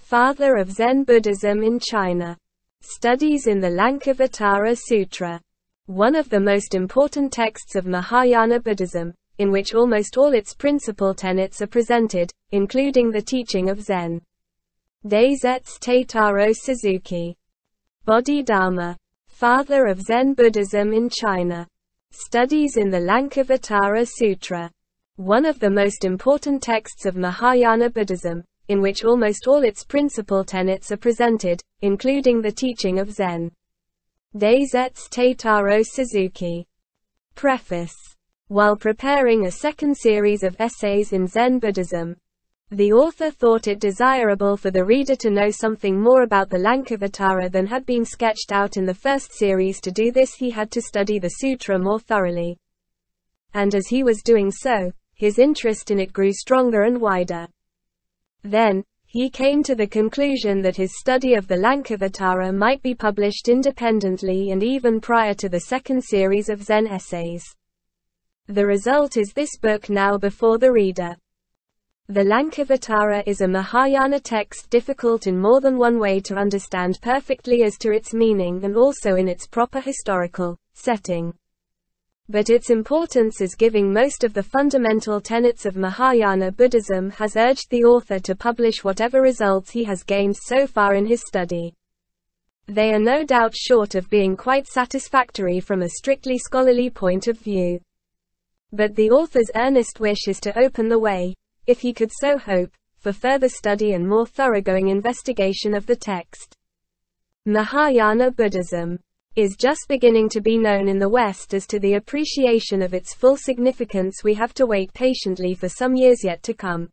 father of Zen Buddhism in China. Studies in the Lankavatara Sutra, one of the most important texts of Mahayana Buddhism, in which almost all its principal tenets are presented, including the teaching of Zen. Daisetsu Taitaro Suzuki. Bodhidharma, father of Zen Buddhism in China. Studies in the Lankavatara Sutra, one of the most important texts of Mahayana Buddhism, in which almost all its principal tenets are presented, including the teaching of Zen. Daisetsu Taitaro Suzuki. Preface. While preparing a second series of essays in Zen Buddhism, the author thought it desirable for the reader to know something more about the Lankavatara than had been sketched out in the first series. To do this, he had to study the sutra more thoroughly. And as he was doing so, his interest in it grew stronger and wider. Then, he came to the conclusion that his study of the Lankavatara might be published independently and even prior to the second series of Zen essays. The result is this book now before the reader. The Lankavatara is a Mahayana text difficult in more than one way to understand perfectly as to its meaning and also in its proper historical setting. But its importance as giving most of the fundamental tenets of Mahayana Buddhism has urged the author to publish whatever results he has gained so far in his study. They are no doubt short of being quite satisfactory from a strictly scholarly point of view. But the author's earnest wish is to open the way, if he could so hope, for further study and more thoroughgoing investigation of the text. Mahayana Buddhism is just beginning to be known in the West. As to the appreciation of its full significance, we have to wait patiently for some years yet to come.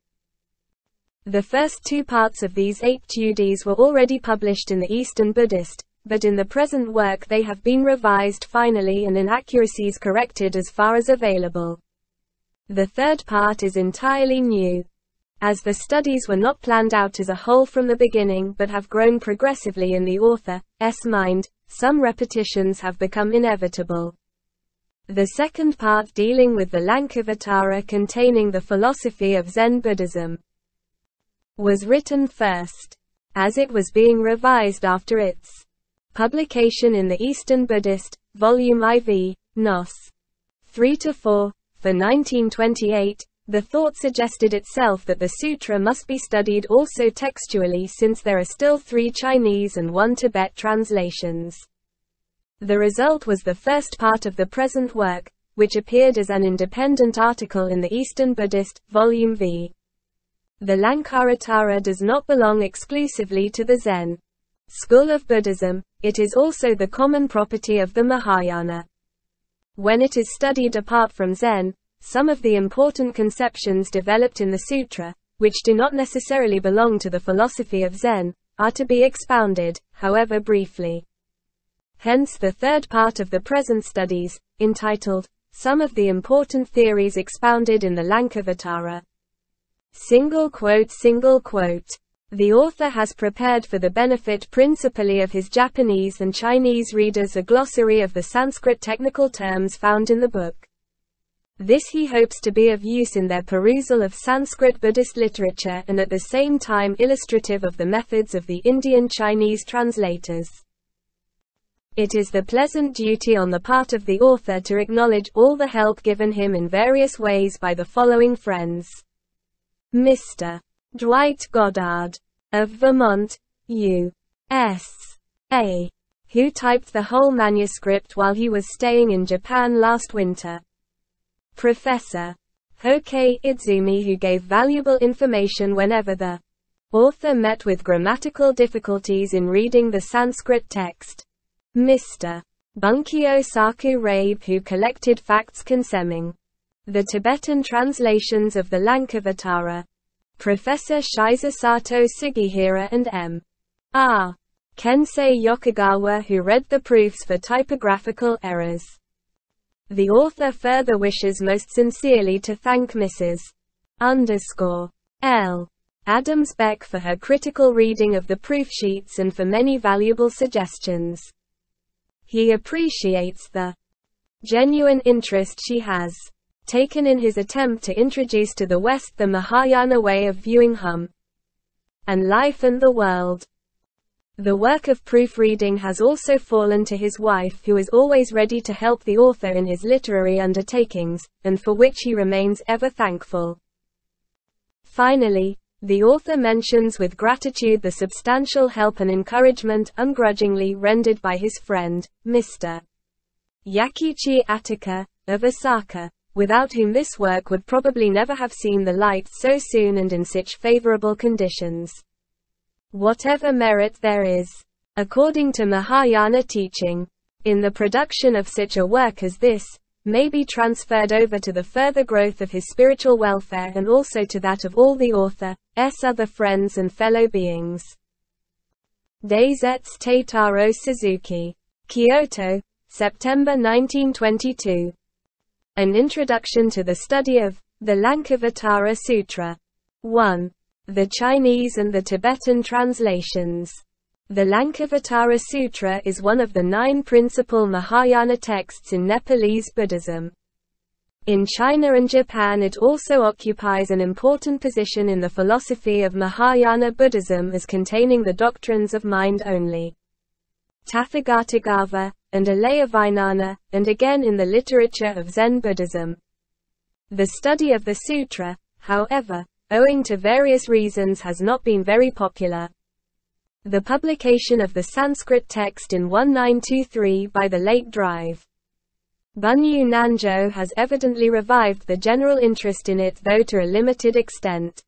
The first two parts of these 8 Tudis were already published in the Eastern Buddhist, but in the present work they have been revised finally and inaccuracies corrected as far as available. The third part is entirely new. As the studies were not planned out as a whole from the beginning but have grown progressively in the author's mind, some repetitions have become inevitable. The second part, dealing with the Lankavatara containing the philosophy of Zen Buddhism, was written first, as it was being revised after its publication in the Eastern Buddhist, Volume IV, Nos. 3-4, for 1928, the thought suggested itself that the sutra must be studied also textually since there are still 3 Chinese and 1 Tibet translations. The result was the first part of the present work, which appeared as an independent article in the Eastern Buddhist, Volume V. The Lankavatara does not belong exclusively to the Zen school of Buddhism, it is also the common property of the Mahayana. When it is studied apart from Zen, some of the important conceptions developed in the sutra, which do not necessarily belong to the philosophy of Zen, are to be expounded, however briefly. Hence the third part of the present studies, entitled, Some of the Important Theories Expounded in the Lankavatara. Single quote. The author has prepared for the benefit principally of his Japanese and Chinese readers a glossary of the Sanskrit technical terms found in the book. This he hopes to be of use in their perusal of Sanskrit Buddhist literature and at the same time illustrative of the methods of the Indian Chinese translators. It is the pleasant duty on the part of the author to acknowledge all the help given him in various ways by the following friends. Mr. Dwight Goddard, of Vermont, U.S.A., who typed the whole manuscript while he was staying in Japan last winter. Professor Hokei Idzumi, who gave valuable information whenever the author met with grammatical difficulties in reading the Sanskrit text. Mr. Bunkyo Saku Rabe, who collected facts concerning the Tibetan translations of the Lankavatara. Professor Shizusato Sugihira and M.R. Kensei Yokogawa, who read the proofs for typographical errors. The author further wishes most sincerely to thank Mrs. L. Adams Beck for her critical reading of the proof sheets and for many valuable suggestions. He appreciates the genuine interest she has taken in his attempt to introduce to the West the Mahayana way of viewing and life and the world. The work of proofreading has also fallen to his wife, who is always ready to help the author in his literary undertakings, and for which he remains ever thankful. Finally, the author mentions with gratitude the substantial help and encouragement ungrudgingly rendered by his friend, Mr. Yakichi Ataka, of Osaka, without whom this work would probably never have seen the light so soon and in such favorable conditions. Whatever merit there is, according to Mahayana teaching, in the production of such a work as this, may be transferred over to the further growth of his spiritual welfare and also to that of all the author's other friends and fellow beings. Daisetsu Teitaro Suzuki. Kyoto, September 1922. An Introduction to the Study of the Lankavatara Sutra. 1. The Chinese and the Tibetan translations. The Lankavatara Sutra is one of the 9 principal Mahayana texts in Nepalese Buddhism. In China and Japan it also occupies an important position in the philosophy of Mahayana Buddhism as containing the doctrines of mind only, Tathagatagarbha, and Alayavijnana, and again in the literature of Zen Buddhism. The study of the sutra, however, owing to various reasons has not been very popular. The publication of the Sanskrit text in 1923 by the late Drive Bunyu Nanjo has evidently revived the general interest in it, though to a limited extent.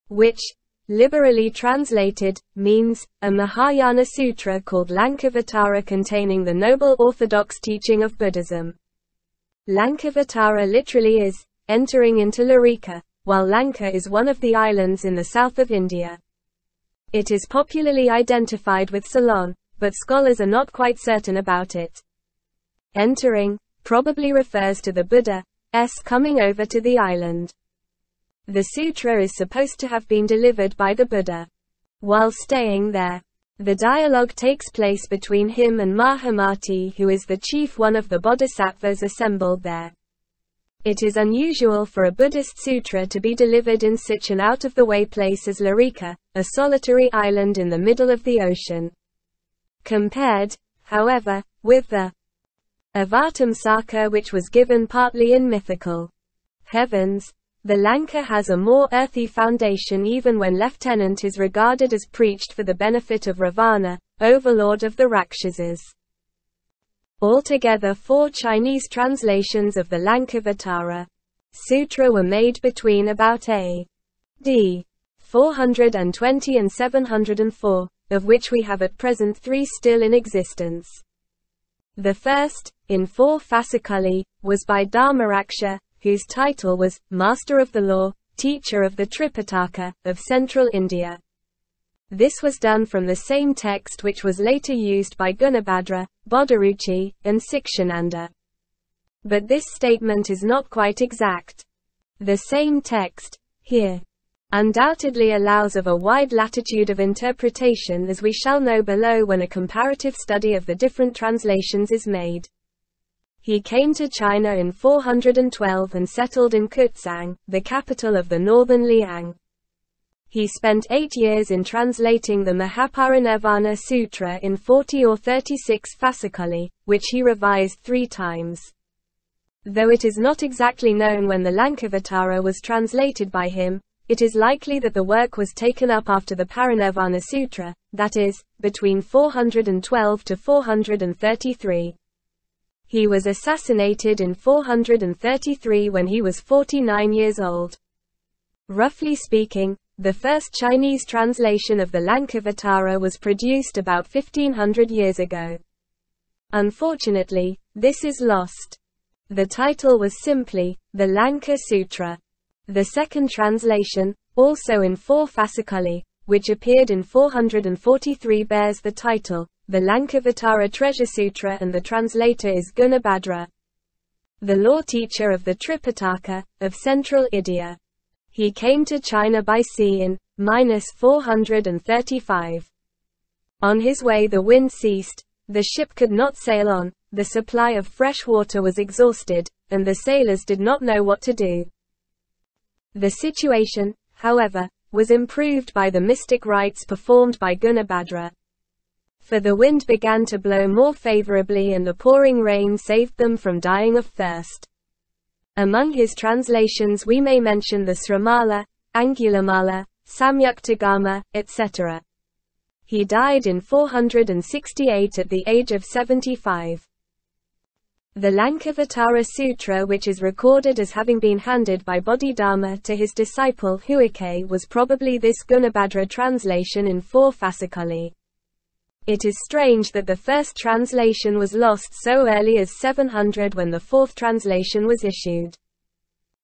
Which, liberally translated, means, a Mahayana sutra called Lankavatara containing the noble orthodox teaching of Buddhism. Lankavatara literally is, entering into Larika, while Lanka is one of the islands in the south of India. It is popularly identified with Ceylon, but scholars are not quite certain about it. Entering, probably refers to the Buddha's coming over to the island. The sutra is supposed to have been delivered by the Buddha while staying there. The dialogue takes place between him and Mahamati, who is the chief one of the bodhisattvas assembled there. It is unusual for a Buddhist sutra to be delivered in such an out-of-the-way place as Larika, a solitary island in the middle of the ocean. Compared, however, with the Avatamsaka, which was given partly in mythical heavens, the Lanka has a more earthy foundation even when Lieutenant is regarded as preached for the benefit of Ravana, overlord of the Rakshasas. Altogether 4 Chinese translations of the Lankavatara Sutra were made between about A.D. 420 and 704, of which we have at present 3 still in existence. The first, in 4 fasciculi, was by Dharmaraksha, whose title was, Master of the Law, Teacher of the Tripitaka, of Central India. This was done from the same text which was later used by Gunabhadra, Bodharuchi, and Sikshānanda. But this statement is not quite exact. The same text, here, undoubtedly allows of a wide latitude of interpretation, as we shall know below when a comparative study of the different translations is made. He came to China in 412 and settled in Kutzang, the capital of the northern Liang. He spent 8 years in translating the Mahaparinirvana Sutra in 40 or 36 fasciculi, which he revised 3 times. Though it is not exactly known when the Lankavatara was translated by him, it is likely that the work was taken up after the Parinirvana Sutra, that is, between 412 to 433. He was assassinated in 433 when he was 49 years old. Roughly speaking, the first Chinese translation of the Lankavatara was produced about 1500 years ago. Unfortunately, this is lost. The title was simply, the Lanka Sutra. The second translation, also in 4 fasciculi, which appeared in 443, bears the title, the Lankavatara Treasure Sutra, and the translator is Gunabhadra, the law teacher of the Tripitaka, of Central India. He came to China by sea in -435. On his way the wind ceased, the ship could not sail on, the supply of fresh water was exhausted, and the sailors did not know what to do. The situation, however, was improved by the mystic rites performed by Gunabhadra. For the wind began to blow more favorably and the pouring rain saved them from dying of thirst. Among his translations we may mention the Srimala, Angulimala, Samyuktagama, etc. He died in 468 at the age of 75. The Lankavatara Sutra, which is recorded as having been handed by Bodhidharma to his disciple Huike, was probably this Gunabhadra translation in 4 fasciculi. It is strange that the first translation was lost so early as 700 when the 4th translation was issued.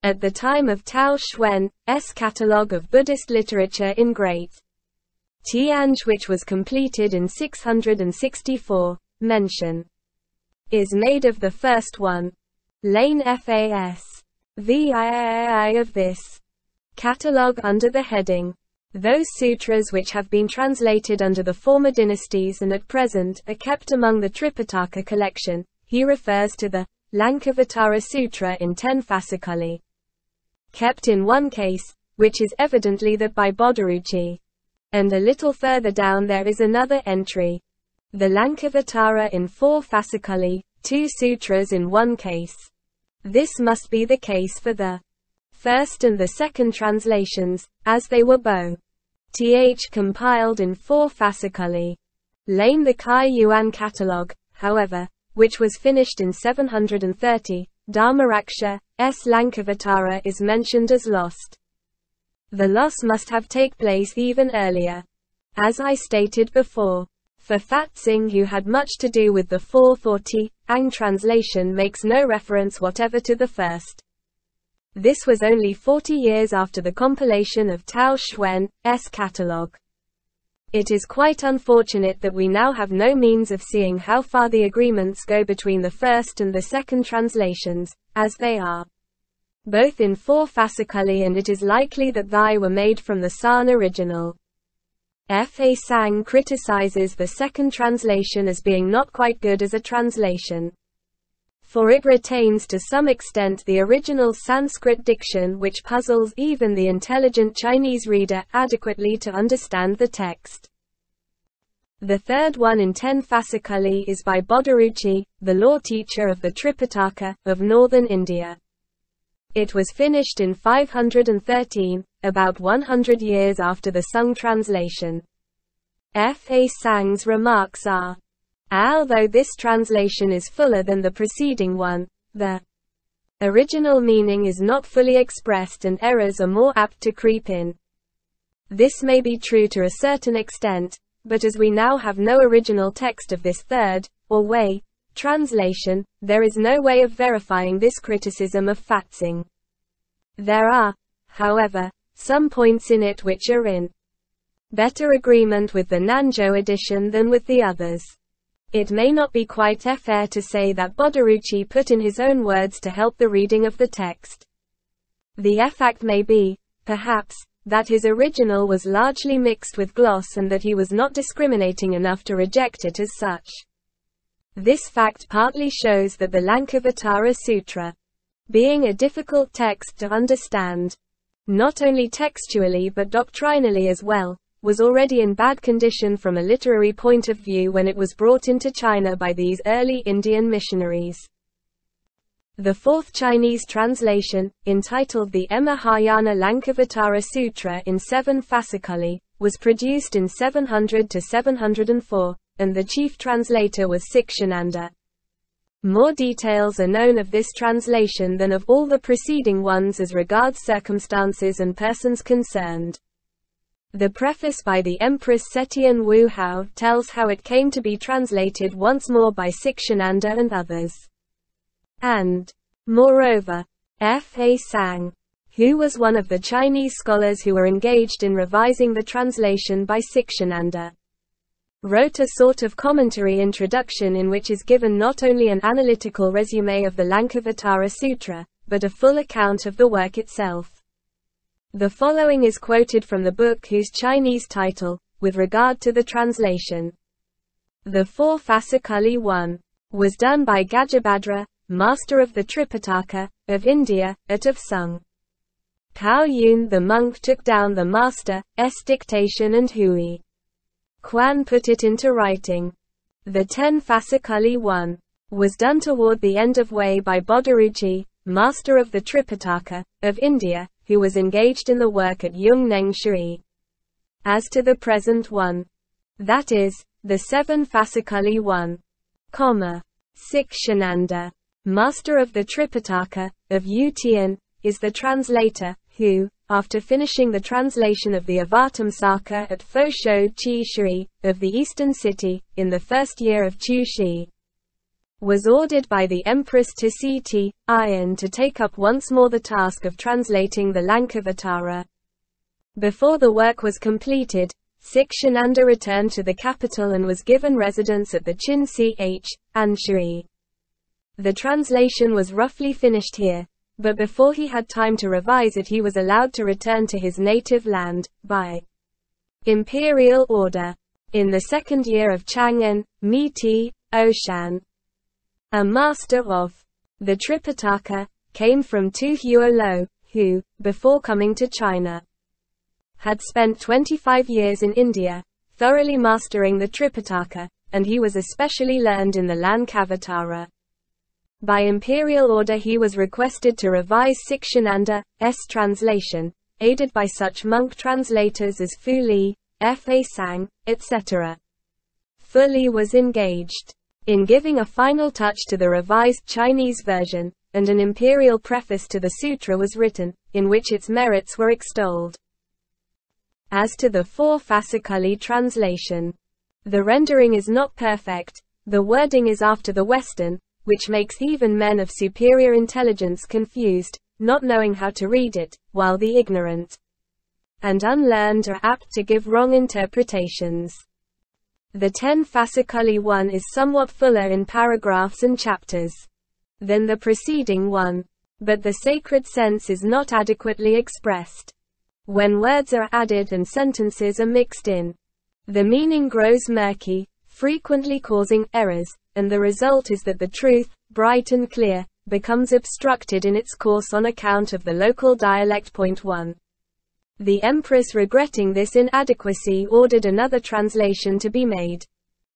At the time of Tao Xuan's Catalogue of Buddhist Literature in Great Tianj, which was completed in 664, mention is made of the first one. Lane Fas. VIII of this catalogue under the heading, those sutras which have been translated under the former dynasties and at present are kept among the Tripitaka collection. He refers to the Lankavatara Sutra in 10 fasciculi, kept in one case, which is evidently that by Bodhiruchi. And a little further down there is another entry. The Lankavatara in 4 fasciculi, 2 sutras in one case. This must be the case for the first and the second translations, as they were both compiled in 4 fasciculi. Lane the Kai Yuan catalogue, however, which was finished in 730, Dharmaraksha's Lankavatara is mentioned as lost. The loss must have taken place even earlier. As I stated before, for Fatsing, who had much to do with the 4th or Tiang translation, makes no reference whatever to the first. This was only 40 years after the compilation of Tao Xuan's catalogue. It is quite unfortunate that we now have no means of seeing how far the agreements go between the first and the second translations, as they are both in 4 fasciculi, and it is likely that they were made from the San original. Fa Sang criticizes the second translation as being not quite good as a translation, for it retains to some extent the original Sanskrit diction, which puzzles even the intelligent Chinese reader adequately to understand the text. The third one in 10 fasciculi is by Bodhiruchi, the law teacher of the Tripitaka, of northern India. It was finished in 513, about 100 years after the Sung translation. Fa Sang's remarks are, although this translation is fuller than the preceding one, the original meaning is not fully expressed and errors are more apt to creep in. This may be true to a certain extent, but as we now have no original text of this third, or way, translation, there is no way of verifying this criticism of Fatsing. There are, however, some points in it which are in better agreement with the Nanzhou edition than with the others. It may not be quite fair to say that Bodhiruchi put in his own words to help the reading of the text. The fact may be, perhaps, that his original was largely mixed with gloss and that he was not discriminating enough to reject it as such. This fact partly shows that the Lankavatara Sutra, being a difficult text to understand, not only textually but doctrinally as well, was already in bad condition from a literary point of view when it was brought into China by these early Indian missionaries. The 4th Chinese translation, entitled the Mahayana Lankavatara Sutra in 7 fasciculi, was produced in 700 to 704, and the chief translator was Sikshānanda. More details are known of this translation than of all the preceding ones as regards circumstances and persons concerned. The preface by the Empress Setian Wu Hao tells how it came to be translated once more by Sikshānanda and others. And, moreover, Fa Sang, who was one of the Chinese scholars who were engaged in revising the translation by Sikshānanda, wrote a sort of commentary introduction in which is given not only an analytical resume of the Lankavatara Sutra, but a full account of the work itself. The following is quoted from the book whose Chinese title, with regard to the translation, The 4 Fasciculi 1, was done by Gajabhadra, master of the Tripitaka, of India, at of Sung. Pao Yun the monk took down the master's dictation and Hui Quan put it into writing. The 10 fasciculi 1 was done toward the end of Wei by Bodaruji, master of the Tripitaka, of India, who was engaged in the work at Yungneng Shui. As to the present one, that is, the 7 fasciculi 1, Sikshananda, master of the Tripitaka, of Yutian, is the translator, who, after finishing the translation of the Avatamsaka at Fosho Chi Shui, of the eastern city, in the first year of Chu Shi, was ordered by the Empress to Ian to take up once more the task of translating the Lankavatara. Before the work was completed, Sikshananda returned to the capital and was given residence at the Chin Anshui. The translation was roughly finished here, but before he had time to revise it he was allowed to return to his native land, by imperial order. In the second year of Chang'an, Miti, Oshan, a master of the Tripitaka, came from Tu Huolo, who, before coming to China, had spent 25 years in India, thoroughly mastering the Tripitaka, and he was especially learned in the Lankavatara. By imperial order he was requested to revise Sikshananda's translation, aided by such monk translators as Fu Li, Fa Sang, etc. Fu Li was engaged in giving a final touch to the revised Chinese version, and an imperial preface to the sutra was written, in which its merits were extolled. As to the 4 fasciculi translation, the rendering is not perfect, the wording is after the Western, which makes even men of superior intelligence confused, not knowing how to read it, while the ignorant and unlearned are apt to give wrong interpretations. The 10 fasciculi 1 is somewhat fuller in paragraphs and chapters than the preceding one, but the sacred sense is not adequately expressed. When words are added and sentences are mixed in, the meaning grows murky, frequently causing errors, and the result is that the truth, bright and clear, becomes obstructed in its course on account of the local dialect. 1. The Empress, regretting this inadequacy, ordered another translation to be made.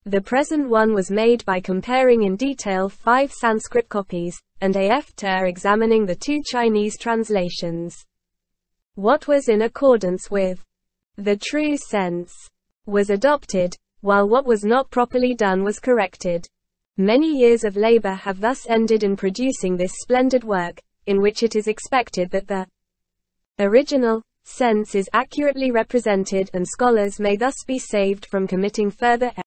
The present one was made by comparing in detail 5 Sanskrit copies, and after examining the 2 Chinese translations. What was in accordance with the true sense was adopted, while what was not properly done was corrected. Many years of labor have thus ended in producing this splendid work, in which it is expected that the original sense is accurately represented, and scholars may thus be saved from committing further errors.